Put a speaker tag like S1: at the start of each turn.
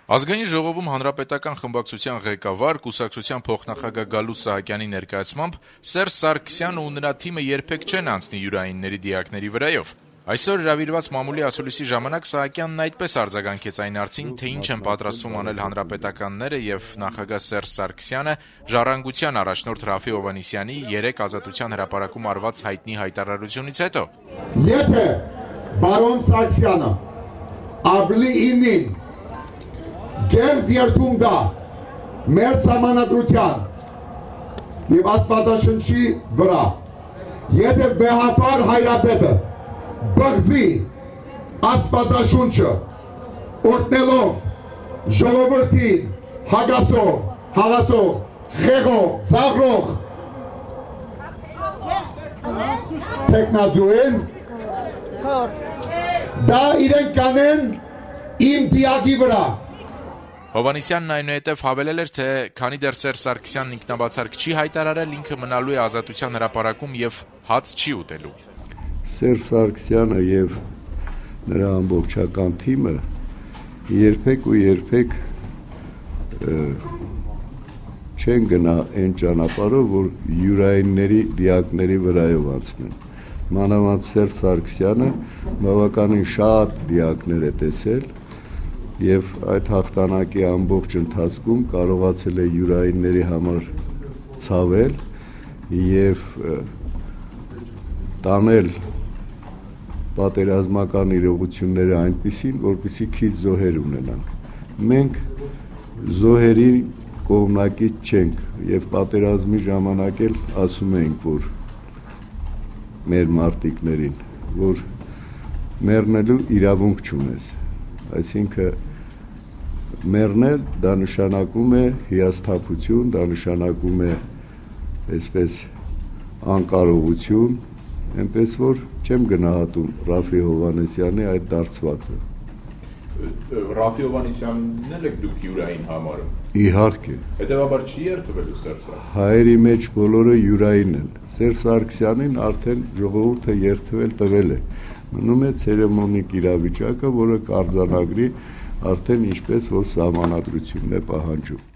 S1: Ազգային ժողովում Հանրապետական խմբակցության ղեկավար, կուսակցության փոխնախագահ Գալուստ Սահակյանի ներկայացմամբ Սերժ Սարգսյանն ու նրա թիմը երբեք չեն անցնի յուրայինների դիակների վրայով։ Այսօր հրավիրված մամուլի ասուլիսի ժամանակ Սահակյանն այդպես արձագանքեց այն հարցին, թե ինչ են պատրաստվում անել հանրապետականները եւ նախագահ Սերժ Սարգսյանը ժառանգության առաջնորդ Րաֆֆի Հովհաննիսյանի 3 ազատության հրապարակում արված հայտնի հայտարարությունից հետո։
S2: Եթե բարոն Սարգսյանը ավելի ինին գերզ երթում դա մեր սահմանադրության եւ աստվածաշնչի վրա, եթե վեհապար հայրապետը բղզի աստվածաշունչը օրտնելով ժողովրդին հագասող, հաղասող, խեղող, ծաղրող տեխնազու են, դա իրենք կանեն իմ դիակի վրա։
S1: Հովհաննիսյանն այնուհետև հավելել էր, թե քանի դեռ Սերժ Սարգսյանն ինքնաբացարկ չի հայտարարել, ինքը մնալու է ազատության հրապարակում եւ հաց չի ուտելու։
S3: Սերժ Սարգսյանը եւ նրա ամբողջական թիմը երբեք չեն գնա այն ճանապարհով, որ յուրայինների դիակների վրայով անցնեն։ Մանավանդ Սերժ Սարգսյանը բավականին շատ դիակներ է տեսել եւ այդ հաղթանակի ամբողջ ընթացքում կարողացել է յուրայինների համար ցավել եւ տանել պատերազմական իրողությունները այնպիսին, որպեսզի քիչ զոհեր ունենանք։ Մենք զոհերի կողմնակից չենք եւ պատերազմի ժամանակ էլ ասում էինք, որ մեր մարտիկներին, որ մեռնելու իրավունք չունես։ Այսինքն մեռնել դա նշանակում է հիասթափություն, դա նշանակում է այսպես անկարողություն, այնպես որ չեմ գնահատում Րաֆֆի Հովհաննիսյանի այդ դարձվածը։
S1: Րաֆֆի Հովհաննիսյանն էլ եք դուք յուրային համարում։
S3: Իհարկե։
S1: Հետևաբար չի երթվելու Սերժ Սարգսյանը։
S3: Հայերի մեջ բոլորը յուրային են։ Սերժ Սարգսյանին արդեն ժողովուրդը երթվել տվել է։ Մնում է ցերեմոնիկ իրավիճակը, որը կարձանագրի արդեն ինչպես որ սահմանադրությունն է պահանջում։